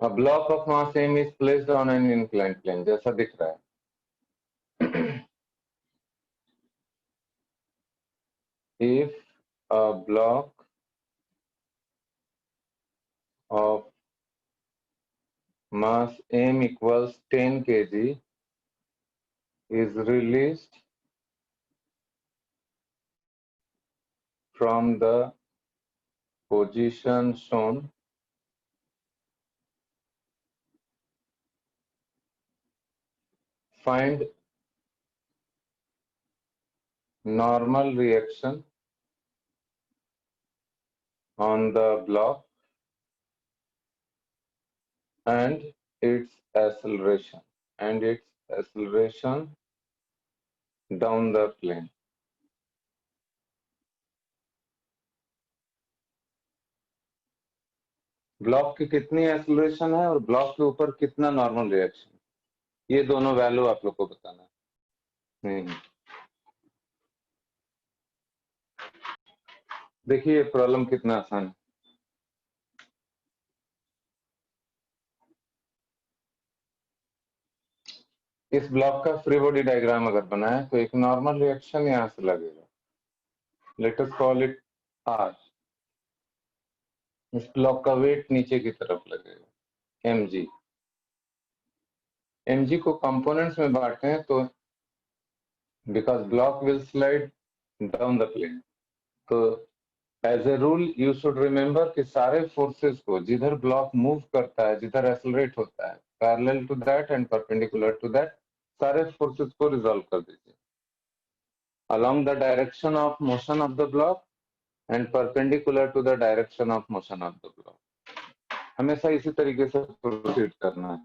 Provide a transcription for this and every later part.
A block of mass m is placed on an inclined plane, जैसा दिख रहा है. If a block of mass m equals 10 kg is released from the position shown, find normal reaction on the block and its acceleration down the plane. Block की कितनी acceleration है और block के ऊपर कितना नॉर्मल रिएक्शन, ये दोनों value आप लोग को बताना है. देखिए प्रॉब्लम कितना आसान है. इस ब्लॉक का फ्री बॉडी डायग्राम अगर बनाए तो एक नॉर्मल रिएक्शन यहां से लगेगा. Let us call it R. इस ब्लॉक का वेट नीचे की तरफ लगेगा mg. mg को कंपोनेंट्स में बांटते हैं तो because block will slide down the plane, तो as a rule you should remember कि सारे फोर्सेस को जिधर ब्लॉक मूव करता है, जिधर एक्सेलरेट होता है, parallel to that and perpendicular to that, सारे फोर्सेस को रिजॉल्व कर दीजिए along the direction of motion of the block and perpendicular to the direction of motion of the block. हमेशा इसी तरीके से प्रोसीड करना है.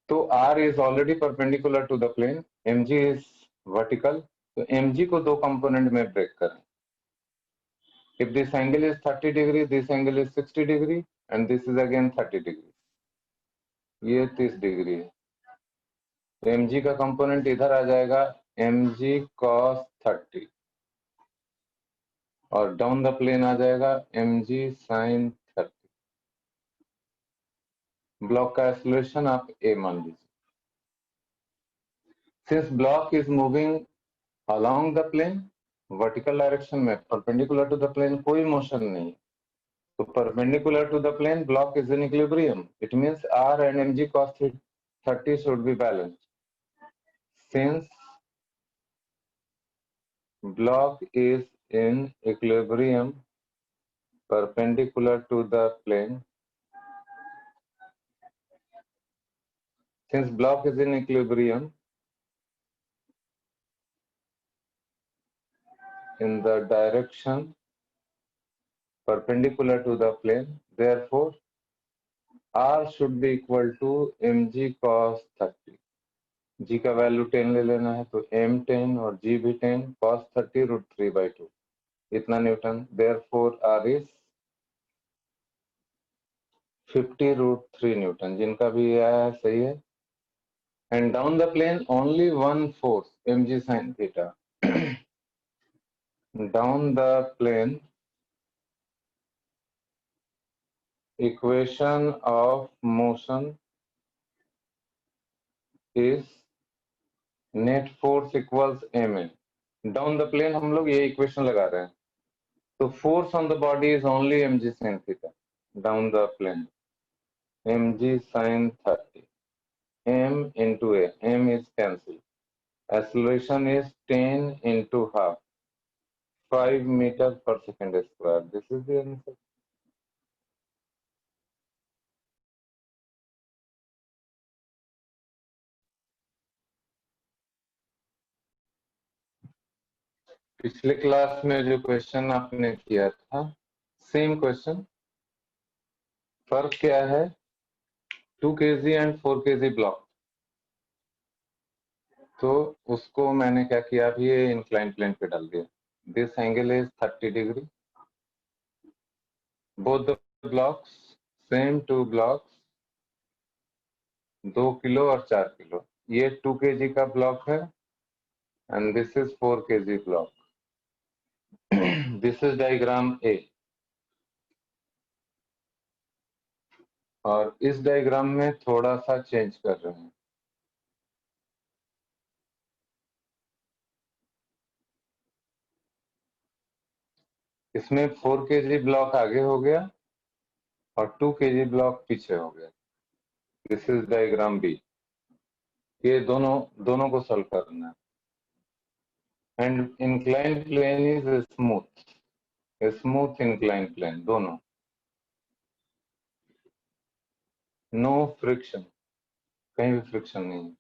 तो R is already perpendicular to the plane, mg is vertical, तो mg को दो कंपोनेंट में ब्रेक करें. If this angle is 30 degree, this angle is 60 degree and this is again 30 degree. ये 30 डिग्री है. तो mg का कंपोनेंट इधर आ जाएगा mg cos 30 और डाउन द प्लेन आ जाएगा mg sin 30. ब्लॉक का एक्सेलरेशन आप a मान लीजिए. Since block is moving along the plane, vertical direction में परपेंडिकुलर टू द प्लेन कोई मोशन नहीं, तो perpendicular to the plane block is in equilibrium. It means r and mg cos 30 should be balanced. Since block is in equilibrium perpendicular to the plane, since block is in equilibrium in the direction perpendicular to the plane, therefore r should be equal to mg cos 30. g का value 10 ले लेना है, तो m 10 और g भी 10, cos 30 √3/2 इतना Newton. therefore r is 50 √3 Newton. जिनका भी ये आया है सही है. and down the plane only one force mg sin theta. down the plane equation of motion is net force equals ma. Down the plane हम लोग ये इक्वेशन लगा रहे हैं, तो force on the body is only mg sin theta. Down the plane mg sin 30, m into a, m is cancelled, acceleration is 10 into half, 5 meters per second square. This is the answer. पिछले class में जो question आपने किया था same question, फर्क क्या है 2 kg and 4 kg block. तो उसको मैंने क्या किया, अभी ये इंक्लाइन प्लेन पे डाल दिया. This angle is 30 degree. Both the blocks same 2 blocks, 2 kilo और 4 किलो. ये 2 kg का ब्लॉक है and this is 4 kg block. This is diagram A. और इस डायग्राम में थोड़ा सा चेंज कर रहे हैं। इसमें 4 kg ब्लॉक आगे हो गया और 2 kg ब्लॉक पीछे हो गया। This is diagram B. ये दोनों को सॉल्व करना है। And inclined plane is smooth inclined plane, दोनों, नो फ्रिक्शन, कहीं भी फ्रिक्शन नहीं।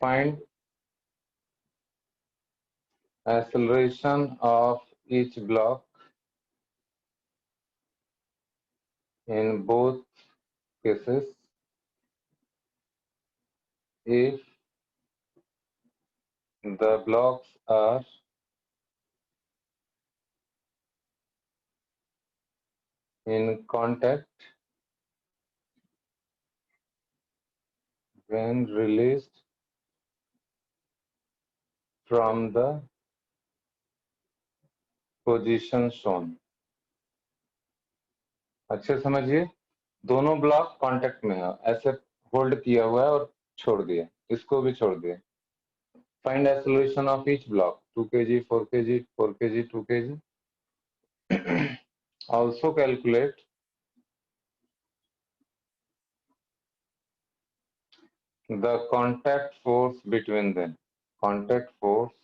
Find acceleration of each block in both cases if the blocks are in contact when released from the position shown। अच्छे समझिए, दोनों block contact में है, ऐसे होल्ड किया हुआ है और छोड़ दिया, इसको भी छोड़ दिया। Find acceleration of each block 2 kg 4 kg 4 kg 2 kg। also calculate the contact force between them, contact force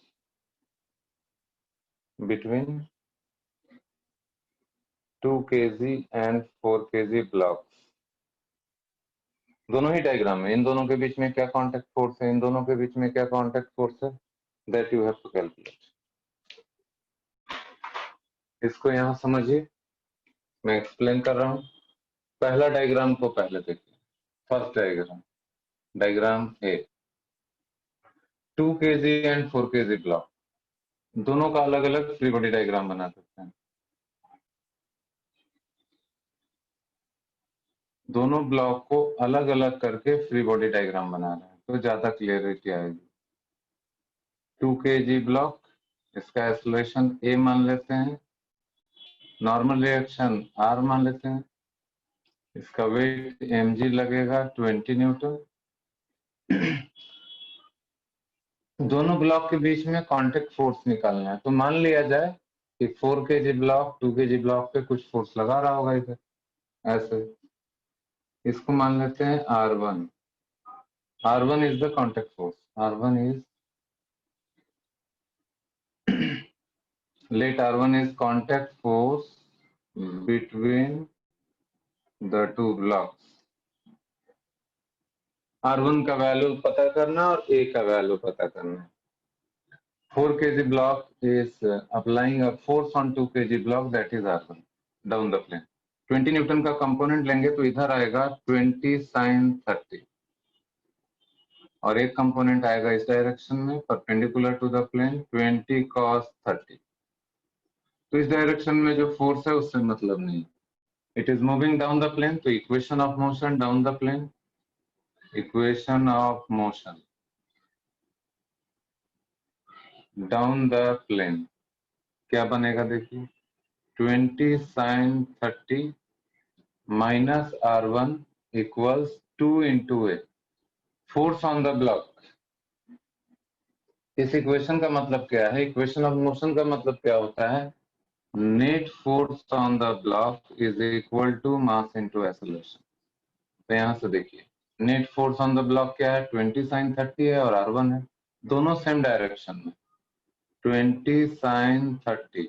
between 2 kg and 4 kg blocks। दोनों ही डायग्राम में इन दोनों के बीच में क्या कांटेक्ट फोर्स है, इन दोनों के बीच में क्या कांटेक्ट फोर्स है, that you have to calculate. इसको यहाँ समझिए, मैं एक्सप्लेन कर रहा हूँ। पहला डायग्राम को पहले देखिए। First diagram, diagram A, 2 kg and 4 kg block, दोनों का अलग अलग फ्री बॉडी डायग्राम बना सकते हैं। दोनों ब्लॉक को अलग अलग करके फ्री बॉडी डायग्राम बना रहे हैं तो ज्यादा क्लियरिटी आएगी। 2 kg ब्लॉक, इसका एक्सेलरेशन ए मान लेते हैं, नॉर्मल रिएक्शन आर मान लेते हैं, इसका वेट mg लगेगा 20 न्यूटन। दोनों ब्लॉक के बीच में कांटेक्ट फोर्स निकालना है, तो मान लिया जाए कि 4 kg ब्लॉक 2 kg ब्लॉक पे कुछ फोर्स लगा रहा होगा इधर, ऐसे। इसको मान लेते हैं R1। R1 is the contact force. R1 is let R1 is contact force between the two blocks। R1 का वैल्यू पता करना और A का वैल्यू पता करना। 4 kg block is applying a force on 2 kg block, that is R1 down the plane। 20 Newton का component लेंगे तो इधर आएगा 20 sin 30 और एक कंपोनेंट आएगा इस डायरेक्शन में perpendicular to the plane 20 cos 30। तो इस डायरेक्शन में जो फोर्स है उससे मतलब नहीं, it is moving down the plane. तो equation of motion down the plane, equation of motion down the plane क्या बनेगा देखिए, 20 sin 30 minus R1 equals 2 into A, force on the block. इस इक्वेशन का मतलब क्या है, इक्वेशन ऑफ मोशन का मतलब क्या होता है, net force on the block is equal to mass into acceleration. तो यहां से देखिए net force on the block क्या है, 20 sin 30 है और R1 है, दोनों सेम डायरेक्शन में। 20 sin 30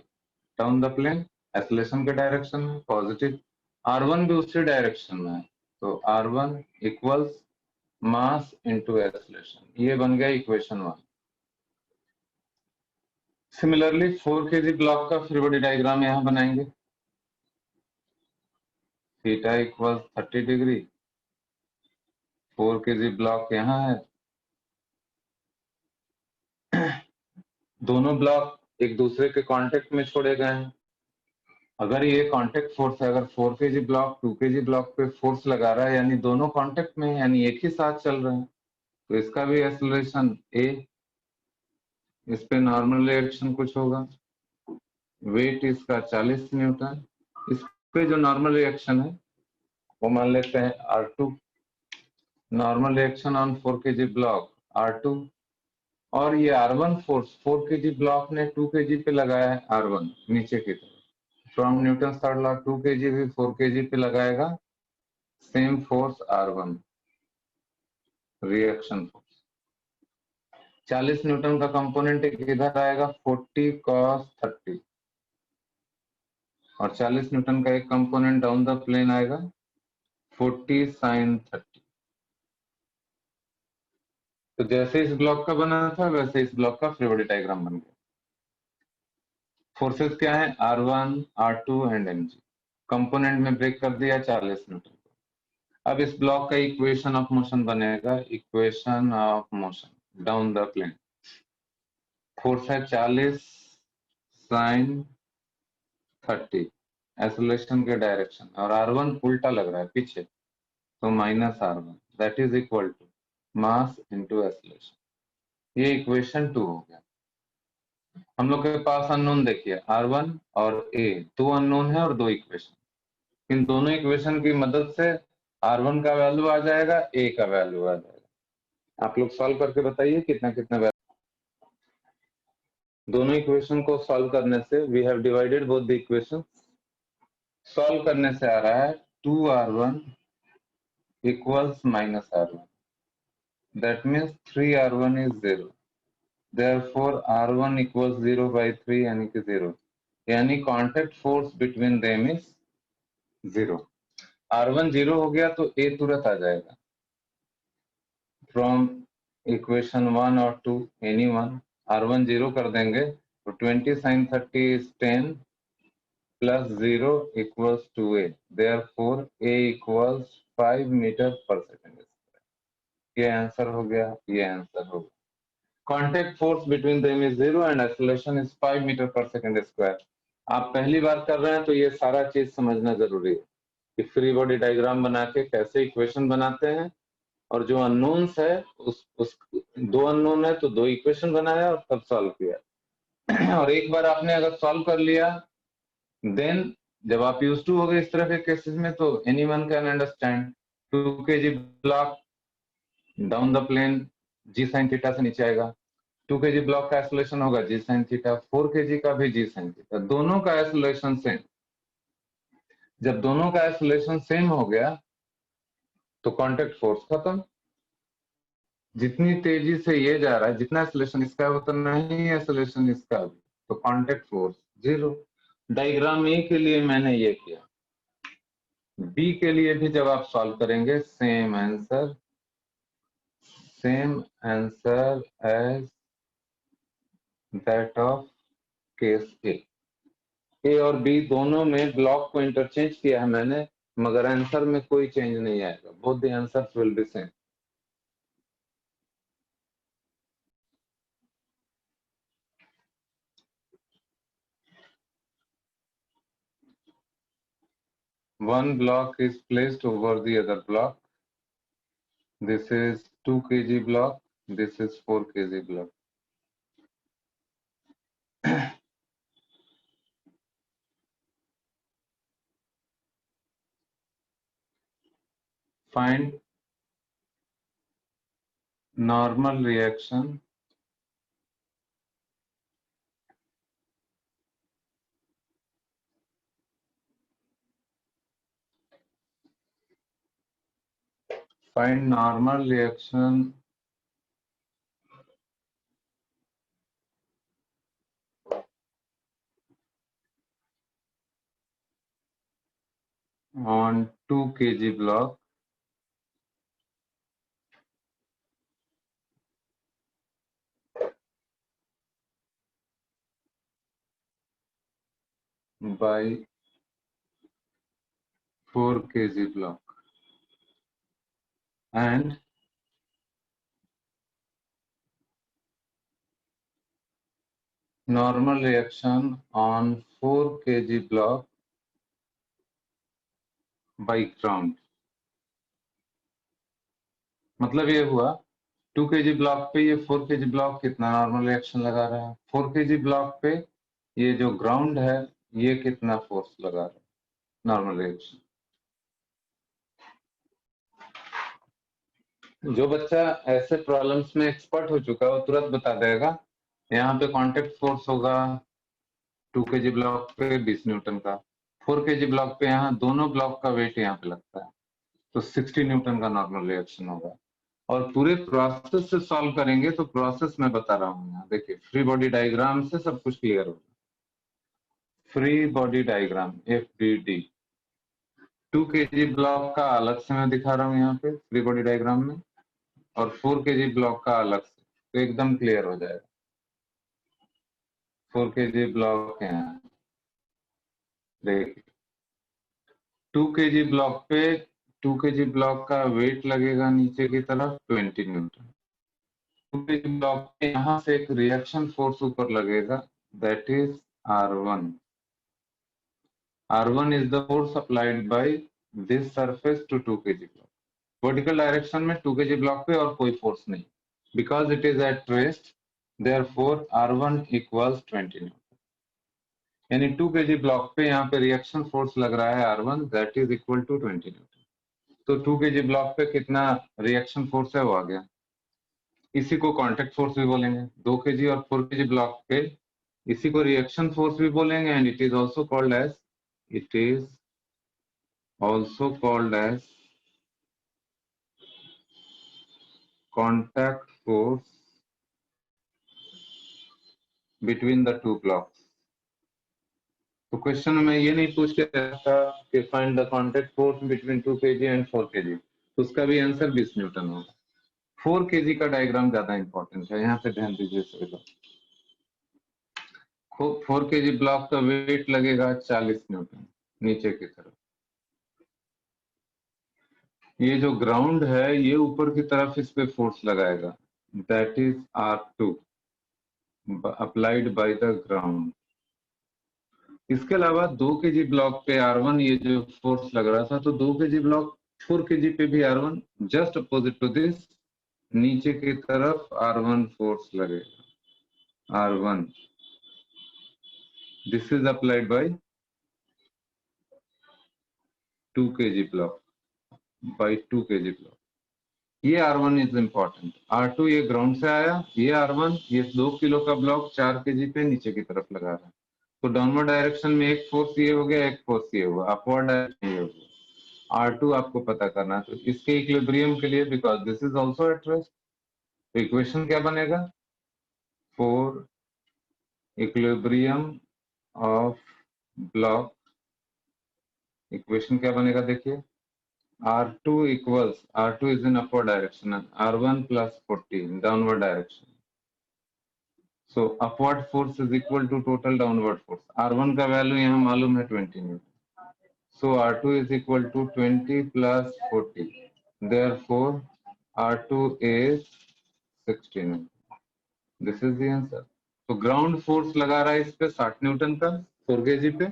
down the plane, acceleration के डायरेक्शन में पॉजिटिव, R1 भी उसी डायरेक्शन में है, तो R1 इक्वल्स मास इनटू एक्सेलरेशन। ये बन गया इक्वेशन 1। सिमिलरली 4 kg ब्लॉक का फ्री बॉडी डायग्राम यहां बनाएंगे। Theta equals 30 degree, 4 kg block यहाँ है, दोनों ब्लॉक एक दूसरे के कांटेक्ट में छोड़े गए हैं। अगर ये कांटेक्ट फोर्स है, अगर 4 kg ब्लॉक 2 kg ब्लॉक पे फोर्स लगा रहा है यानी दोनों कांटेक्ट में, यानी एक ही साथ चल रहे हैं, तो इसका भी एक्सेलरेशन ए, इस पे नॉर्मल रिएक्शन कुछ होगा, वेट इसका 40 न्यूटन, इस पे जो नॉर्मल रिएक्शन है वो मान लेते हैं R2, normal reaction on 4 kg block R2, और ये R1 फोर्स 4 kg ब्लॉक ने 2 kg पे लगाया है R1 नीचे की तरफ। From Newton third law 2 kg भी 4 kg पे लगाएगा same force R1 reaction force. 40 Newton का कंपोनेंट इधर आएगा 40 cos 30, और 40 न्यूटन का एक कंपोनेंट डाउन द प्लेन आएगा 40 sin 30। तो जैसे इस ब्लॉक का बना था वैसे इस ब्लॉक का फ्री बॉडी डायग्राम बन गया। फोर्सेस क्या है R1, R2 and mg। Component में ब्रेक कर दिया 40 न्यूटन को। अब इस ब्लॉक का इक्वेशन ऑफ मोशन बनेगा, equation of motion down the plane. Force है 40 sin 30 एक्सेलरेशन के डायरेक्शन, और R1 उल्टा लग रहा है पीछे, तो -R1 that is equal to mass into acceleration. ये इक्वेशन 2 हो गया। हम लोग के पास अननोन देखिए R1 और A, दो अननोन है और दो इक्वेशन। इन दोनों इक्वेशन की मदद से R1 का वैल्यू आ जाएगा, A का वैल्यू आ जाएगा। आप लोग सॉल्व करके बताइए कितना कितना वैल्यू। दोनों इक्वेशन को सॉल्व करने से we have divided both the equation. Solve करने से आ रहा है 2R1 equals -R1, that means 3R1 is 0, therefore R1 equals 0 by 3 यानी कि 0, यानी contact force between them is 0। R1 0 हो गया तो A तुरंत आ जाएगा फ्रॉम इक्वेशन 1 और 2 एनी वन। R1 0 कर देंगे तो 20 sin 30 is 10 plus 0 equals to A, therefore A equals 5 metre पर सेकेंड। ये आंसर हो गया, ये आंसर हो गया। Contact force between them is 0 and acceleration is 5 metre पर सेकेंड स्क्वायर। आप पहली बार कर रहे हैं तो ये सारा चीज समझना जरूरी है कि फ्री बॉडी डायग्राम बना के कैसे इक्वेशन बनाते हैं, और जो अननोन्स है उस दो अननोन है तो दो इक्वेशन बनाया और तब सॉल्व किया। और एक बार आपने अगर सॉल्व कर लिया देन जब आप यूज टू हो गए इस तरह के केसेस में तो anyone can understand. 2 kg block down the plane g sine theta से नीचे आएगा, 2 kg ब्लॉक का एक्सेलरेशन होगा जी साइन थीटा, 4 kg का भी जी साइन थीटा, दोनों का एक्सेलरेशन सेम। जब दोनों का एक्सेलरेशन सेम हो गया तो कांटेक्ट फोर्स खत्म। जितनी तेजी से ये जा रहा है, जितना एक्सेलरेशन इसका है उतना ही एक्सेलरेशन इसका भी, तो कांटेक्ट फोर्स 0। डायग्राम ए के लिए मैंने ये किया, बी के लिए भी जब आप सॉल्व करेंगे same answer as that of case A और बी दोनों में ब्लॉक को इंटरचेंज किया है मैंने, मगर आंसर में कोई चेंज नहीं आएगा, both the answers will be same. One block is placed over the other block. This is 2 kg block, this is 4 kg block. Find normal reaction on 2 kg block by 4 kg block, and normal reaction on 4 kg block by ground। मतलब ये हुआ 2 kg block पे ये 4 kg block कितना normal reaction लगा रहा है, 4 kg block पे ये जो ग्राउंड है ये कितना फोर्स लगा रहा है। Normal reaction. जो बच्चा ऐसे प्रॉब्लम्स में एक्सपर्ट हो चुका है वो तुरंत बता देगा। यहाँ पे कांटेक्ट फोर्स होगा 2 kg ब्लॉक पे 20 न्यूटन का, 4 kg ब्लॉक पे यहाँ दोनों ब्लॉक का वेट यहाँ पे लगता है तो 60 न्यूटन का नॉर्मल रिएक्शन होगा। और पूरे प्रोसेस से सॉल्व करेंगे तो प्रोसेस मैं बता रहा हूँ यहाँ देखिए, फ्री बॉडी डायग्राम से सब कुछ क्लियर होगा। Free body diagram FBD, 2 kg block का अलग से मैं दिखा रहा हूँ यहाँ पे फ्री बॉडी डायग्राम में, और 4 kg ब्लॉक का अलग से, तो एकदम क्लियर हो जाएगा। 4 kg ब्लॉक है यहाँ, देखिए 2 kg ब्लॉक पे 2 kg ब्लॉक का वेट लगेगा नीचे की तरफ 20 न्यूटन। 2 kg ब्लॉक पे यहाँ से एक रिएक्शन फोर्स ऊपर लगेगा, that is R1। R1 is the force applied by this surface to 2 kg block. Vertical direction में 2 kg ब्लॉक पे और कोई फोर्स नहीं, because it is at rest, therefore R1 equals 20 Newton. यानी 2 kg ब्लॉक पे यहाँ पे रिएक्शन फोर्स लग रहा है R1, that is equal to 20 newton. तो 2 kg ब्लॉक पे कितना रिएक्शन फोर्स है वो आ गया। इसी को कांटेक्ट फोर्स भी बोलेंगे। 2 kg और 4 kg ब्लॉक पे इसी को रिएक्शन फोर्स भी बोलेंगे, and it is also called as contact force between the two blocks। तो क्वेश्चन में ये नहीं पूछ के था कि find the contact force between 2 kg and 4 kg, तो उसका भी आंसर 20 न्यूटन होगा। 4 kg का डायग्राम ज्यादा इंपॉर्टेंट है, यहाँ पे ध्यान दीजिए सभी लोग। 4 kg ब्लॉक का वेट लगेगा 40 न्यूटन नीचे की तरफ। ये जो ग्राउंड है ये ऊपर की तरफ इस पे फोर्स लगाएगा, that is R2 applied by the ground. इसके अलावा 2 kg ब्लॉक पे R1 ये जो फोर्स लग रहा था, तो 2 kg ब्लॉक 4 kg पे भी R1 just opposite to this, नीचे की तरफ R1 फोर्स लगेगा। R1 this is applied by 2 kg block bye 2 kg block. ये R1 इज इंपॉर्टेंट। R2 ये ग्राउंड से आया, ये R1 ये 2 किलो का ब्लॉक 4 kg पे नीचे की तरफ लगा रहा है, तो डाउनवर्ड डायरेक्शन में एक फोर्स ये हो गया, एक फोर्स ये हुआ, अपवर्ड डायरेक्शन ये हो गया। R2 आपको पता करना है, तो इसके इक्विलिब्रियम के लिए, because this is also at rest, तो इक्वेशन क्या बनेगा, for equilibrium of block, equation क्या बनेगा देखिए, R2 equals, R2 is in upward direction and R1 plus 40 in downward direction. So upward force is equal to total downward force. R1 का value यहाँ मालूम है 20 Newton. So R2 is equal to 20 plus 40. Therefore R2 is 60 Newton. This is the answer. तो ground force लगा रहा है इस पे 60 न्यूटन का 4 kg पे,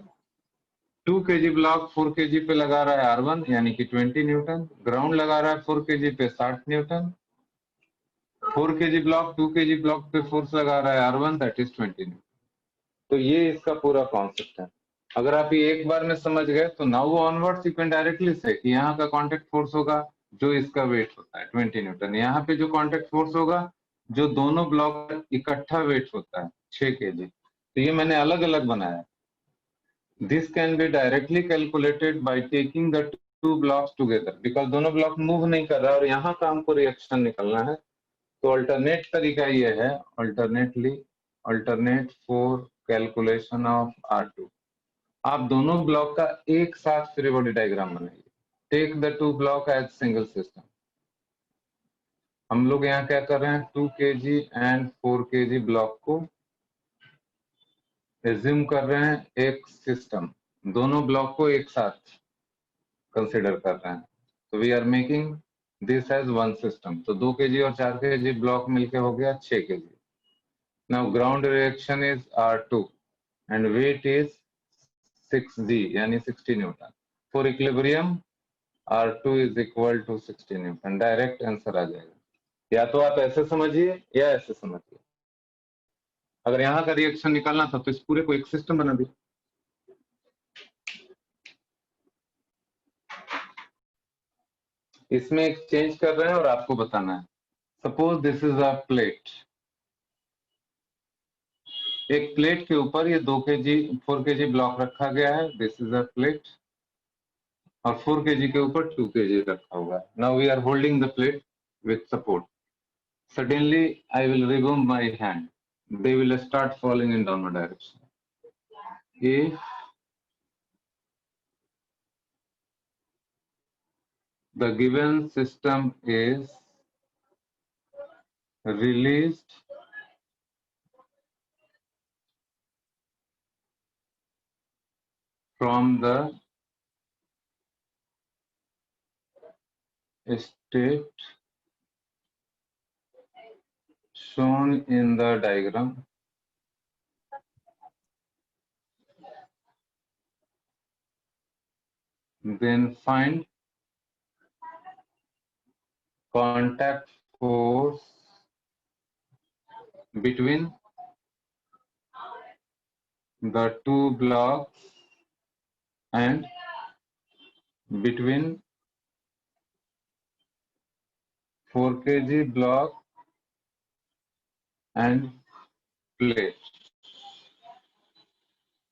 2 kg ब्लॉक 4 kg पे लगा रहा है R1 यानी कि 20 न्यूटन, ग्राउंड लगा रहा है 4 kg पे 60 Newton, 4 kg block 2 kg block पे फोर्स लगा रहा है R1 दैट इज 20 न्यूटन। तो ये इसका पूरा कॉन्सेप्ट है। अगर आप ये एक बार में समझ गए तो नाउ वो ऑनवर्ड्स यू कैन डायरेक्टली से कि यहाँ का कांटेक्ट फोर्स होगा जो इसका वेट होता है 20 न्यूटन, यहाँ पे जो कांटेक्ट फोर्स होगा जो दोनों ब्लॉक इकट्ठा वेट होता है 6 kg। तो ये मैंने अलग अलग बनाया। This can be directly calculated by taking the two blocks together, because दोनों ब्लॉक मूव नहीं कर रहा और यहाँ का हमको रिएक्शन निकलना है। तो अल्टरनेट तरीका ये है, alternate for calculation of R2, आप दोनों ब्लॉक का एक साथ फ्री बॉडी डायग्राम बनाइए। Take the two block as single system. हम लोग यहाँ क्या कर रहे हैं, 2 kg एंड 4 kg ब्लॉक को एज्यूम कर रहे हैं एक सिस्टम, दोनों ब्लॉक को एक साथ कंसिडर कर रहे हैं। तो we are making this as one system. तो 2 kg और 4 kg ब्लॉक मिलके हो गया 6 kg। Now ground reaction is R2 and weight is 6G यानी 60 newton. For equilibrium R2 is equal to 60 newton. Direct answer आ जाएगा। या तो आप ऐसे समझिए या ऐसे समझिए। अगर यहाँ का रिएक्शन निकालना था तो इस पूरे को एक सिस्टम बना दिया। इसमें एक चेंज कर रहे हैं और आपको बताना है। Suppose this is a plate, एक प्लेट के ऊपर ये 4 kg ब्लॉक रखा गया है, दिस इज अ प्लेट, और 4 kg के ऊपर 2 kg रखा हुआ है। Now we are holding the plate with support. Suddenly I will remove my hand, they will start falling in downward direction. If the given system is released from the state shown in the diagram, then find contact force between the two blocks and between 4 kg block and plate।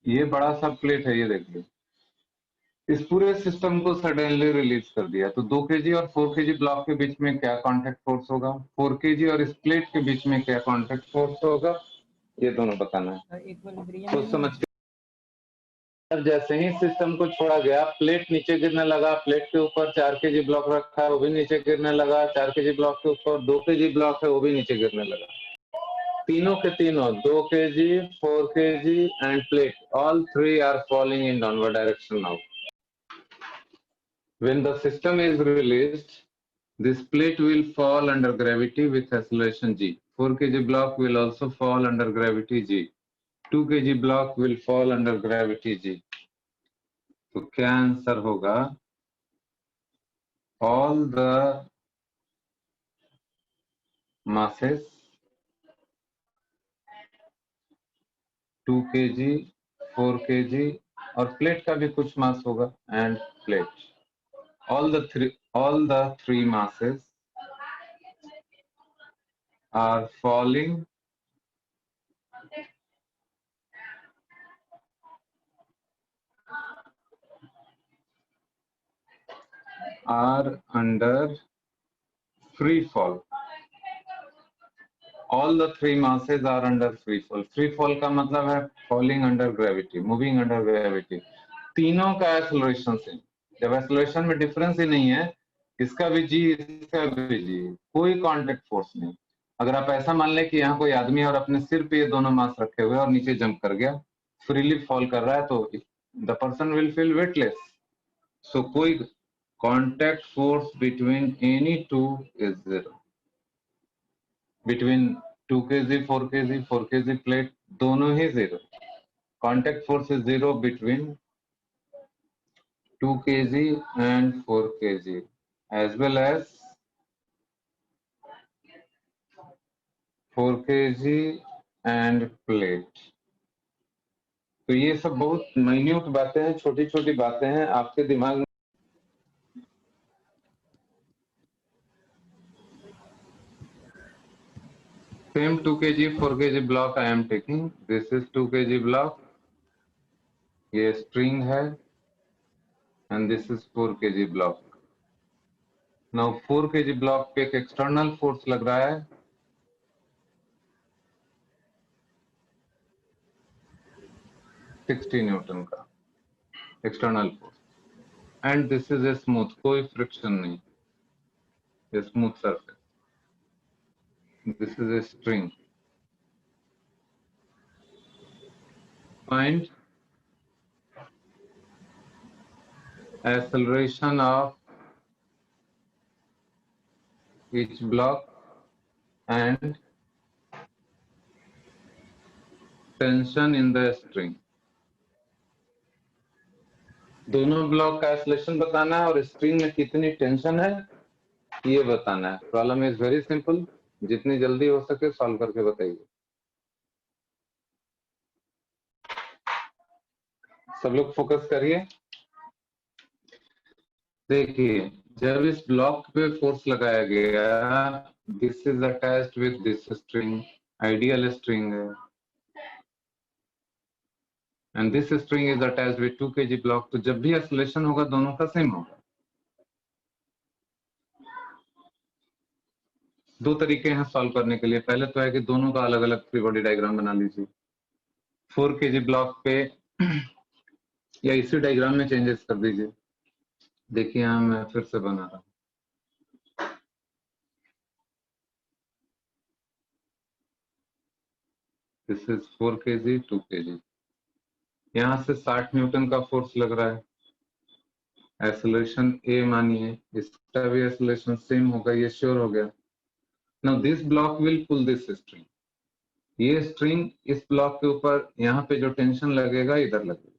ये बड़ा सा plate है, ये देखिए, इस पूरे system को suddenly release कर दिया, तो 2 kg और 4 kg ब्लॉक के बीच में क्या कांटेक्ट फोर्स होगा, 4 kg और इस प्लेट के बीच में क्या कांटेक्ट फोर्स होगा, ये दोनों बताना है। तो समझ के जैसे ही सिस्टम को छोड़ा गया, प्लेट नीचे गिरने लगा, प्लेट के ऊपर 4 kg ब्लॉक रखा है वो भी नीचे गिरने लगा, 4 kg ब्लॉक के ऊपर 2 kg ब्लॉक है वो भी नीचे गिरने लगा। तीनों के तीनों 2 kg, 4 kg and plate, all three are falling in downward direction now. When the system is released, this plate will fall under gravity with acceleration g. 4 kg block will also fall under gravity g. 2 kg block will fall under gravity g. तो क्या answer होगा? All the masses 2 kg, 4 kg और plate का भी कुछ मास होगा and plate. All the three masses are falling under free fall. All the three masses are under free fall. Free fall का मतलब है falling under gravity, moving under gravity. तीनों का एक्सेलरेशन से, जब एक्सेलरेशन में डिफरेंस ही नहीं है, इसका भी जी इसका भी जी, कोई कांटेक्ट फोर्स नहीं। अगर आप ऐसा मान लें कि यहाँ कोई आदमी और अपने सिर पे ये दोनों मास रखे हुए और नीचे जंप कर गया, फ्रीली फॉल कर रहा है, तो the person will feel weightless. So कोई contact force between any two is zero. Between 2 kg, 4 kg, 4 kg plate दोनों ही जीरो। Contact force is zero between 2 kg and 4 kg as well as 4 kg and plate। तो ये सब बहुत minute बातें हैं, छोटी छोटी बातें हैं, आपके दिमाग में same 2 kg 4 kg block I am taking. This is 2 kg block, ये स्ट्रिंग है and this is 4 kg block. Now 4 kg block पे एक एक्सटर्नल फोर्स लग रहा है, 60 न्यूटन का external force, and this is a smooth, कोई फ्रिक्शन नहीं, ये smooth surface, this is a string. Find acceleration of each block and tension in the string। दोनों ब्लॉक का एक्सेलरेशन बताना है और स्ट्रिंग में कितनी टेंशन है ये बताना है। प्रॉब्लम इज वेरी सिंपल, जितनी जल्दी हो सके सॉल्व करके बताइए। सब लोग फोकस करिए। देखिए जब इस ब्लॉक पे फोर्स लगाया गया, this is attached with this string, ideal string है, and this string is attached with 2 kg block, तो जब भी एक्सेलरेशन होगा दोनों का सेम होगा। दो तरीके हैं सॉल्व करने के लिए। पहले तो है कि दोनों का अलग अलग फ्री बॉडी डायग्राम बना लीजिए। 4 kg ब्लॉक पे या इसी डायग्राम में चेंजेस कर दीजिए। देखिए यहाँ मैं फिर से बना रहा हूँ। दिस इज 4 kg 2 kg, यहाँ से 60 न्यूटन का फोर्स लग रहा है। एक्सेलरेशन ए मानिए, इसका भी एक्सेलरेशन सेम होगा, ये श्योर हो गया। Now this block will pull this string, ये स्ट्रिंग इस ब्लॉक के ऊपर, यहाँ पे जो टेंशन लगेगा इधर लगेगा,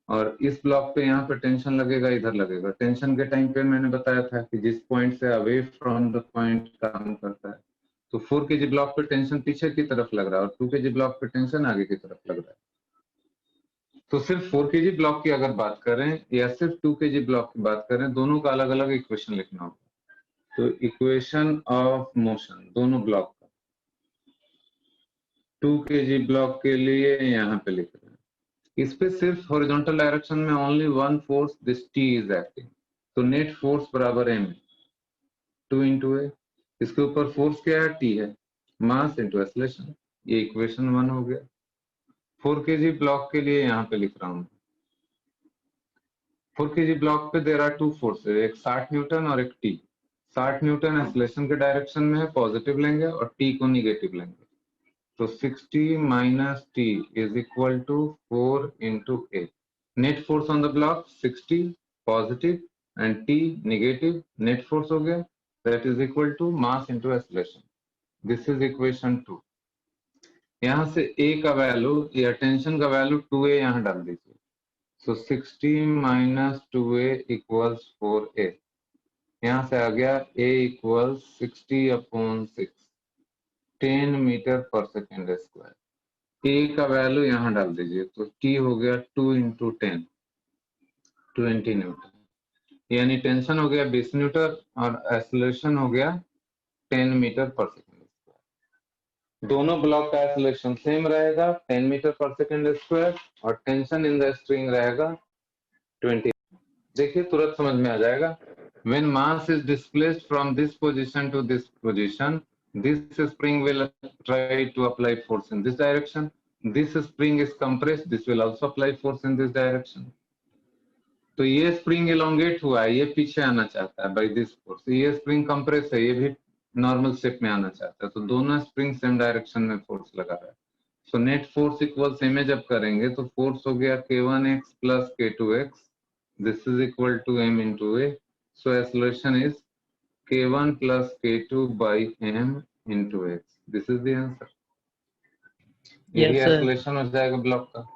और इस ब्लॉक पे यहाँ पे टेंशन लगेगा इधर लगेगा। टेंशन के टाइम पे मैंने बताया था कि जिस पॉइंट से अवे फ्रॉम द पॉइंट काम करता है, तो 4 kg ब्लॉक पे टेंशन पीछे की तरफ लग रहा है और 2 kg ब्लॉक पे टेंशन आगे की तरफ लग रहा है। तो सिर्फ 4 kg ब्लॉक की अगर बात करें या सिर्फ 2 kg ब्लॉक की बात करें, दोनों का अलग अलग इक्वेशन लिखना होगा। तो इक्वेशन ऑफ मोशन दोनों ब्लॉक का 2 kg ब्लॉक के लिए यहाँ पे लिख रहे हैं। इस पे सिर्फ हॉरिजॉन्टल डायरेक्शन में only one force, this T is acting, तो नेट फोर्स बराबर एम, 2 इंटू ए। इसके ऊपर फोर्स क्या है, टी है, मास इंटू एक्सेलरेशन, ये इक्वेशन 1 हो गया। 4 kg ब्लॉक के लिए यहाँ पे लिख रहा हूँ। 4 kg ब्लॉक पे देर आर 2 फोर्सेज, एक 60 न्यूटन और एक टी। 60 न्यूटन एक्सेलरेशन के डायरेक्शन में है, पॉजिटिव लेंगे, और टी को निगेटिव लेंगे। तो 60 minus T is equal to 4 into a. Net force on the block 60 positive and T negative, net force हो गया, that is equal to mass into acceleration. This is equation 2। यहाँ से ए का वैल्यू या tension का value 2a यहाँ डाल दीजिए। सो 60 माइनस 2a इक्वल्स 4a। यहाँ से आ गया a इक्वल्स 60/6, 10 मीटर पर सेकेंड स्क्वायर। ए का वैल्यू यहाँ डाल दीजिए, तो टी हो गया 2 इंटू 10, 20 न्यूटन, यानी टेंशन हो गया 20 न्यूटन और एक्सेलरेशन हो गया 10 मीटर पर सेकेंड स्क्वायर। दोनों ब्लॉक का एक्सेलरेशन सेम रहेगा, 10 मीटर पर सेकेंड स्क्वायर, और टेंशन इन द स्ट्रिंग रहेगा 20। देखिए तुरंत समझ में आ जाएगा। When mass is displaced from this position to this position, this spring will try to apply force in this direction. This spring is compressed, this will also apply force in this direction. तो ये spring elongate हुआ है, ये पीछे आना चाहता है by this force. ये स्प्रिंग कंप्रेस है, ये भी नॉर्मल शेप में आना चाहता है, तो दोनों स्प्रिंग सेम डायरेक्शन में फोर्स लगा रहा है। So net force equal same जब करेंगे तो फोर्स हो गया k1x plus k2x, this is equal to m into a. So acceleration is k1 plus k2 by m into x। This is the answer. यही acceleration हो जाएगा block का।